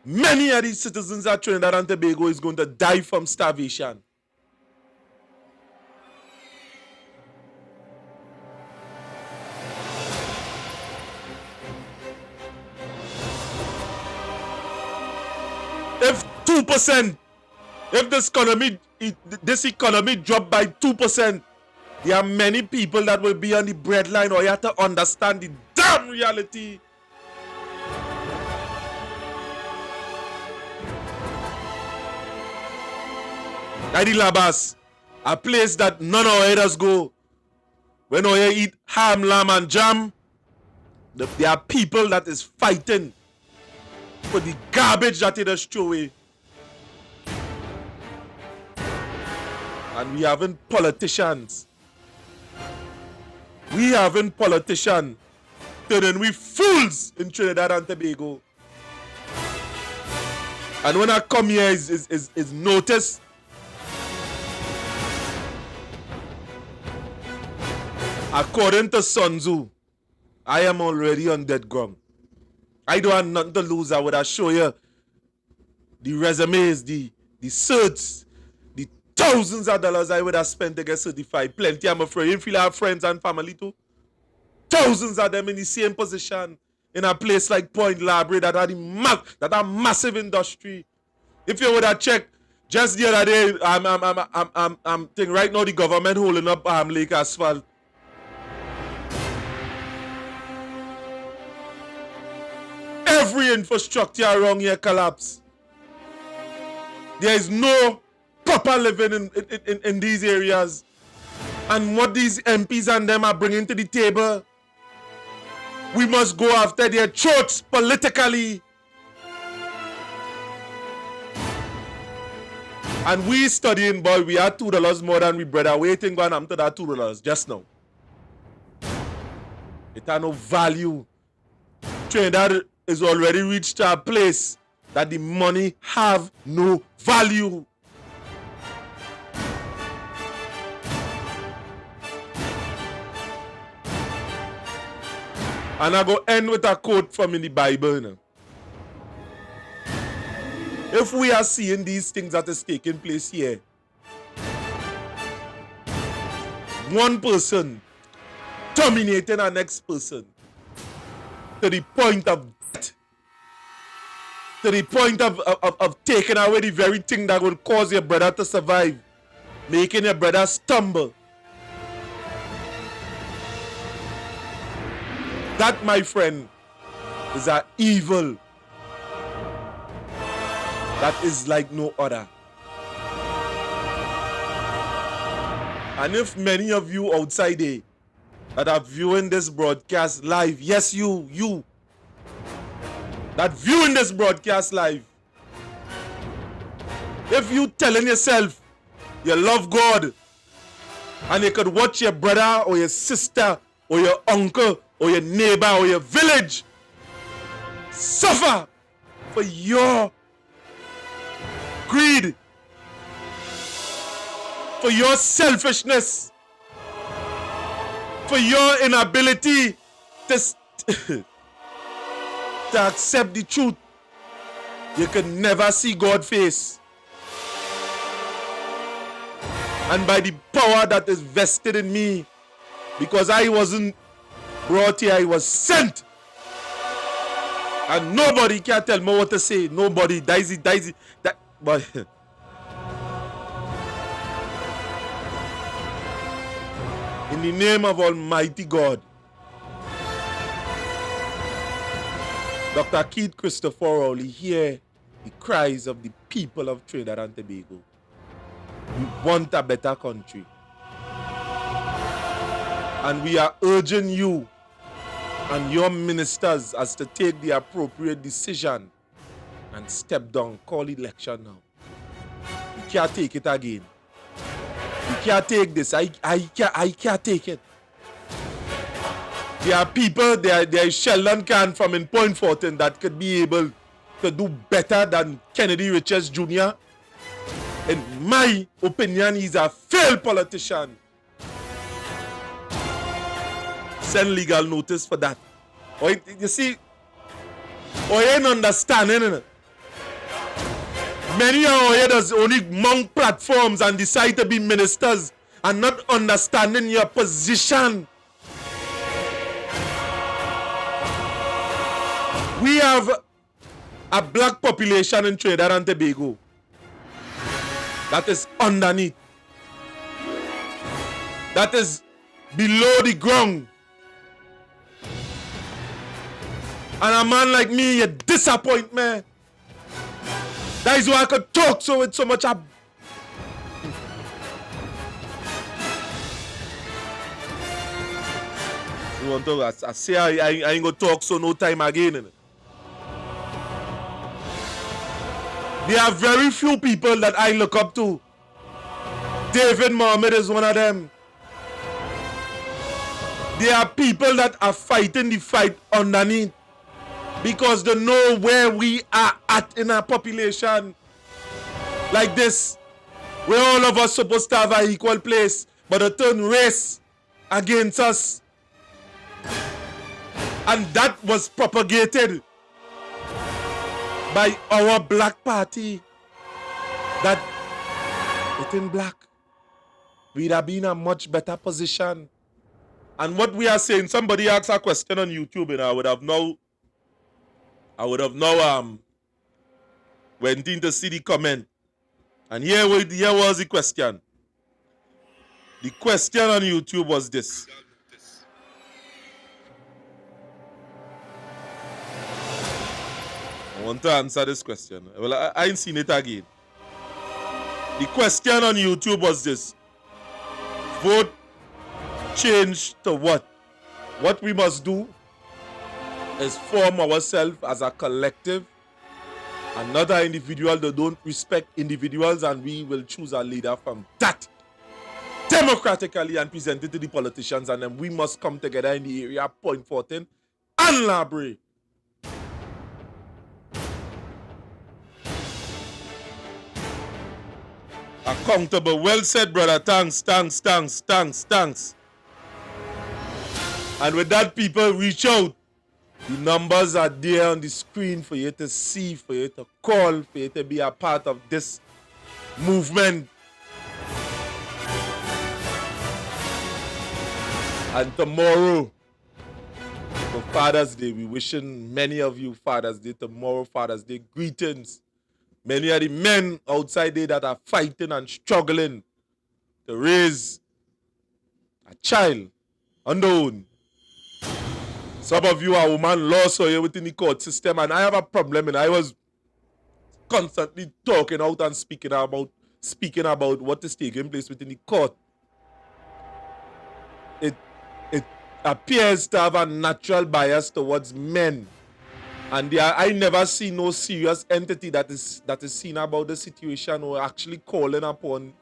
many of these citizens of Trinidad and Tobago is going to die from starvation. If 2%, if this economy drop by 2%, there are many people that will be on the breadline, or you have to understand the damn reality. Like the Labas, a place that none of others go. When you eat ham, lamb, and jam, there are people that is fighting for the garbage that they just throw away. And we having politicians. We having politicians turning we fools in Trinidad and Tobago. And when I come here is notice. According to Sun Tzu, I am already on dead ground. I don't have nothing to lose. I would have show you the resumes, the certs, the thousands of dollars I would have spent to get certified. Plenty, I'm afraid. You feel I have friends and family too. Thousands of them in the same position in a place like Point Library that are massive industry. If you would have checked just the other day, I'm thinking right now the government holding up Lake Asphalt. Every infrastructure around here collapse. There is no proper living in these areas. And what these MPs and them are bringing to the table, we must go after their throats politically. And we studying, boy, we are $2 more than we brother. Waiting going on to that $2 just now. It has no value. Trinidad is already reached a place that the money have no value. And I go end with a quote from in the Bible. You know? If we are seeing these things that is taking place here, one person dominating the next person to the point of death, to the point of taking away the very thing that will cause your brother to survive, making your brother stumble. That, my friend, is an evil that is like no other. And if many of you outside there that are viewing this broadcast live, yes, you that viewing this broadcast live, if you telling yourself you love God and you could watch your brother or your sister or your uncle or your neighbor or your village suffer for your greed, for your selfishness, for your inability to accept the truth, you can never see God's face. And by the power that is vested in me, because I wasn't brought here, I was sent. And nobody can tell me what to say. Nobody. Daisy. That, but in the name of Almighty God, Dr. Keith Christopher Rowley, hear the cries of the people of Trinidad and Tobago. We want a better country. And we are urging you and your ministers as to take the appropriate decision and step down. Call election now. You can't take it again. You can't take this. I can't take it. There are people, there is Sheldon Can from in Point Fortin that could be able to do better than Kennedy Richards Jr. In my opinion, he's a failed politician. Send legal notice for that. Or you see, or you ain't understanding it. Many of you does only mount platforms and decide to be ministers and not understanding your position. We have a black population in Trinidad and Tobago that is underneath, that is below the ground. And a man like me, you disappoint me. That is why I could talk so with so much. I say I ain't gonna talk so no time again. There are very few people that I look up to. David Mohammed is one of them. There are people that are fighting the fight underneath because they know where we are at in our population. Like this, where all of us supposed to have an equal place, but they turn race against us. And that was propagated by our black party. That within black, we'd have been in a much better position. And what we are saying, somebody asked a question on YouTube, and I would have now went in to see the comment. And here was the question. The question on YouTube was this. I want to answer this question. Well, I ain't seen it again. The question on YouTube was this. Vote change to what? What we must do is form ourselves as a collective. Another individual that don't respect individuals, and we will choose a leader from that democratically and present it to the politicians, and then we must come together in the area Point Fortin and Labray. Accountable. Well said, brother. Thanks. And with that, people, reach out. The numbers are there on the screen for you to see, for you to call, for you to be a part of this movement. And tomorrow, for Father's Day, we wishing many of you Father's Day tomorrow, Father's Day greetings. Many of the men outside there that are fighting and struggling to raise a child on their own. Some of you are woman law, so you're within the court system, and I have a problem, and I was constantly talking out and speaking about what is taking place within the court. It appears to have a natural bias towards men. And I never see no serious entity that is seen about the situation or actually calling upon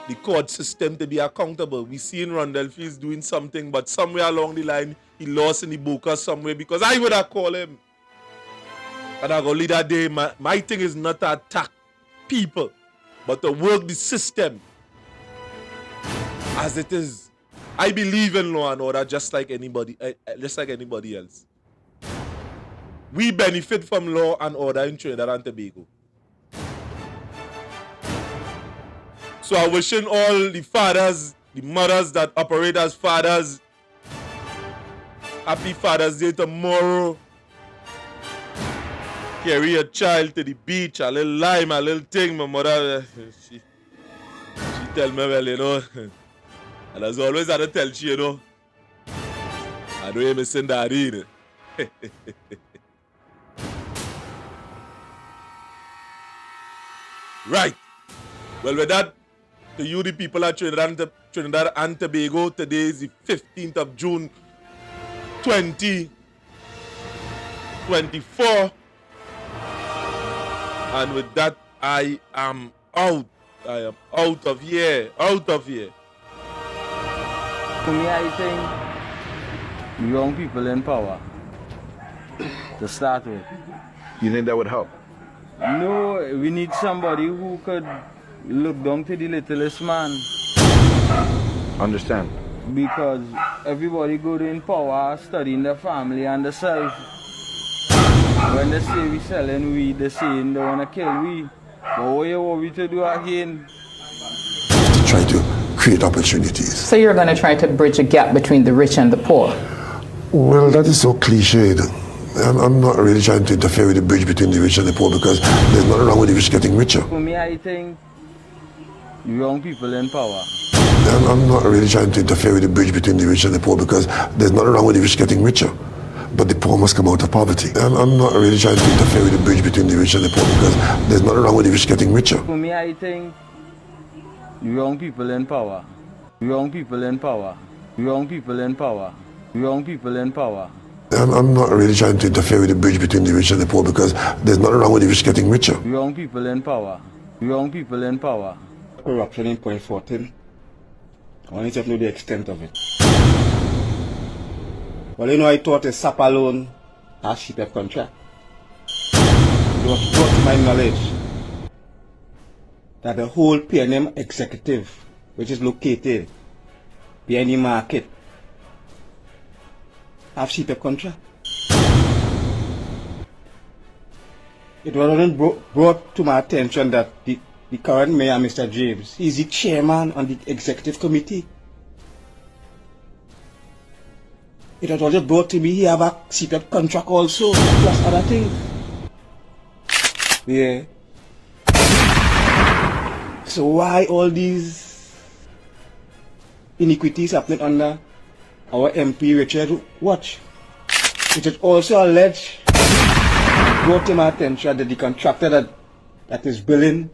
the court system to be accountable. We see in Rondell Fields doing something, but somewhere along the line, he lost in the Boca somewhere because I would have called him. And I go lead that day. My thing is not to attack people, but to work the system as it is. I believe in law and order just like anybody else. We benefit from law and order in Trinidad and Tobago. So I wishing all the fathers, the mothers that operate as fathers, happy Father's Day tomorrow. Carry a child to the beach, a little lime, a little thing. My mother, she tell me, well, you know, and as always I tell she, you know, I don't even send that in. Right. Well, with that, to you, the people of Trinidad and Tobago, today is the 15th of June, 2024. And with that, I am out. I am out of here. Out of here. To me, I think young people in power to start with. You think that would help? No, we need somebody who could look down to the littlest man. Understand? Because everybody good in power studying the family and the self. When they say we selling weed, they saying they wanna kill we. But what you want we to do again? To try to create opportunities. So you're going to try to bridge a gap between the rich and the poor. Well, that is so cliched. I'm not really trying to interfere with the bridge between the rich and the poor because there's nothing wrong with the rich getting richer. For me, I think young people in power. I'm not really trying to interfere with the bridge between the rich and the poor because there's nothing wrong with the rich getting richer. But the poor must come out of poverty. I'm not really trying to interfere with the bridge between the rich and the poor because there's nothing wrong with the rich getting richer. For me, I think young people in power. Young people in power. Young people in power. Young people in power. I'm not really trying to interfere with the bridge between the rich and the poor because there's nothing wrong with the rich getting richer. Young people in power. Young people in power. Corruption in point 14. I want you to know the extent of it. Well, you know, I thought a SAP alone has cheaper contract. It was brought to my knowledge that the whole PNM executive, which is located behind the market, have cheaper contract. It was brought to my attention that the current mayor, Mr. James, is the chairman on the executive committee. It was also brought to me he have a CPAP contract also, plus other things. Yeah. So why all these iniquities happening under our MP Richard Watch? It is also alleged, brought to my attention that the contractor that is building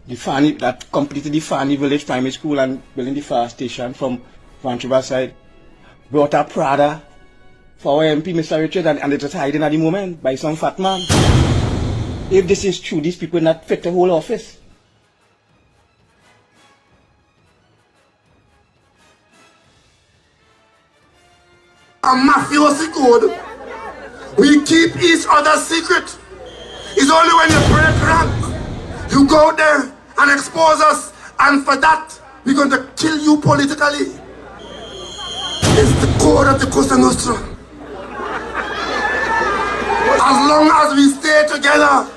that completed the Fanny Village Primary School and building the fire station from Vancouver side, brought a Prada for our MP, Mr. Richard, and it was hiding at the moment by some fat man. If this is true, these people not fit the whole office. A mafiosi code. We keep each other's secret. It's only when you break rank, you go there and expose us, and for that, we're going to kill you politically. It's the core of the Cosa Nostra. As long as we stay together,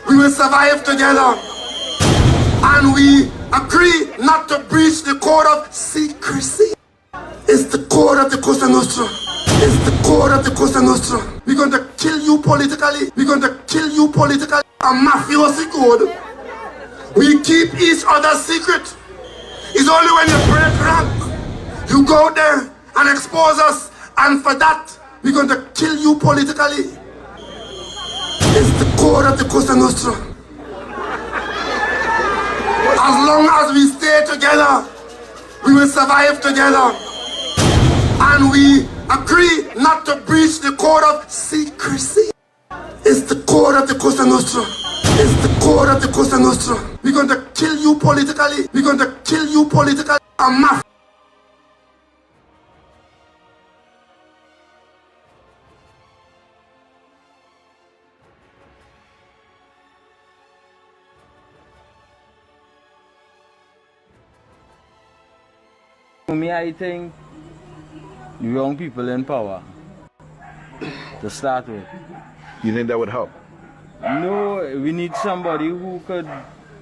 we will survive together. And we agree not to breach the code of secrecy. It's the core of the Cosa Nostra. It's the core of the Cosa Nostra. We're going to kill you politically. We're going to kill you politically. A mafiosi code. We keep each other's secret. It's only when you break rank, you go there and expose us, and for that, we're going to kill you politically. It's the core of the Cosa Nostra. As long as we stay together, we will survive together. And we agree not to breach the code of secrecy. It's the core of the Cosa Nostra. It's the core of the Cosa Nostra. We're going to kill you politically. We're going to kill you politically. A mafia. For me, I think young people in power to start with. You think that would help? No, we need somebody who could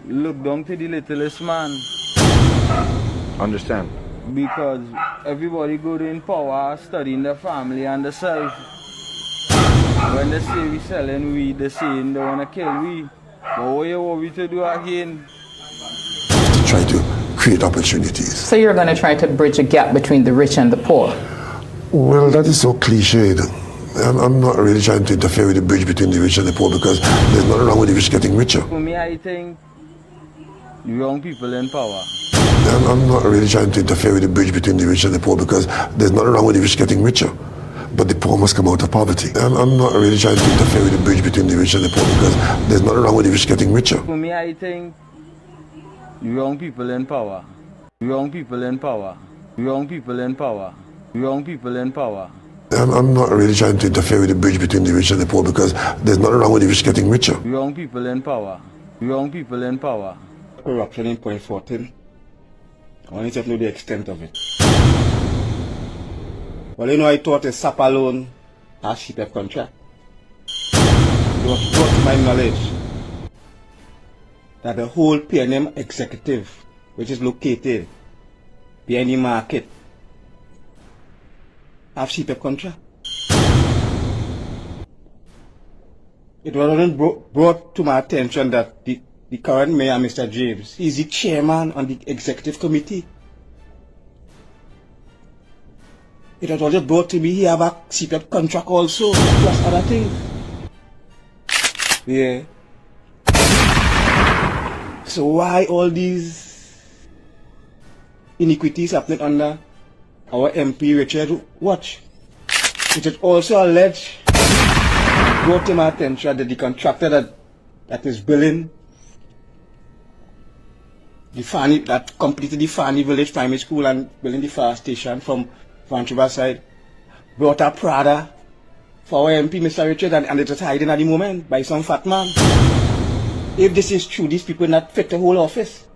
look down to the littlest man. Understand? Because everybody good in power studying the family and the self. When they say we selling weed, they saying they wanna kill we. But what you want we to do again? To try to create opportunities. So you're going to try to bridge a gap between the rich and the poor. Well, that is so cliched. I'm not really trying to interfere with the bridge between the rich and the poor because there's nothing wrong with the rich getting richer. For me, I think young people in power. I'm not really trying to interfere with the bridge between the rich and the poor because there's nothing wrong with the rich getting richer. But the poor must come out of poverty. I'm not really trying to interfere with the bridge between the rich and the poor because there's nothing wrong with the rich getting richer. For me, I think young people in power. Young people in power. Young people in power. Young people in power. I'm not really trying to interfere with the bridge between the rich and the poor because there's nothing wrong with the rich getting richer. Young people in power. Young people in power. Corruption in point 14. I want you to know the extent of it. Well, you know, I thought a SAP alone has CPEP contract. It was brought to my knowledge that the whole PNM executive, which is located behind the market, have CPEP contract. It was brought to my attention that the current mayor, Mr. James, is the chairman on the executive committee. It was also brought to me he have a CPEP contract also, plus other things. Yeah. So why all these iniquities happening under our MP Richard Watch? It is also alleged, brought to my attention that the contractor that is building the Fanny, that completed the Fanny Village Primary School and building the fire station from Vancouver side, brought a Prada for our MP, Mr. Richard, and it is hiding at the moment by some fat man. If this is true, these people not fit the whole office.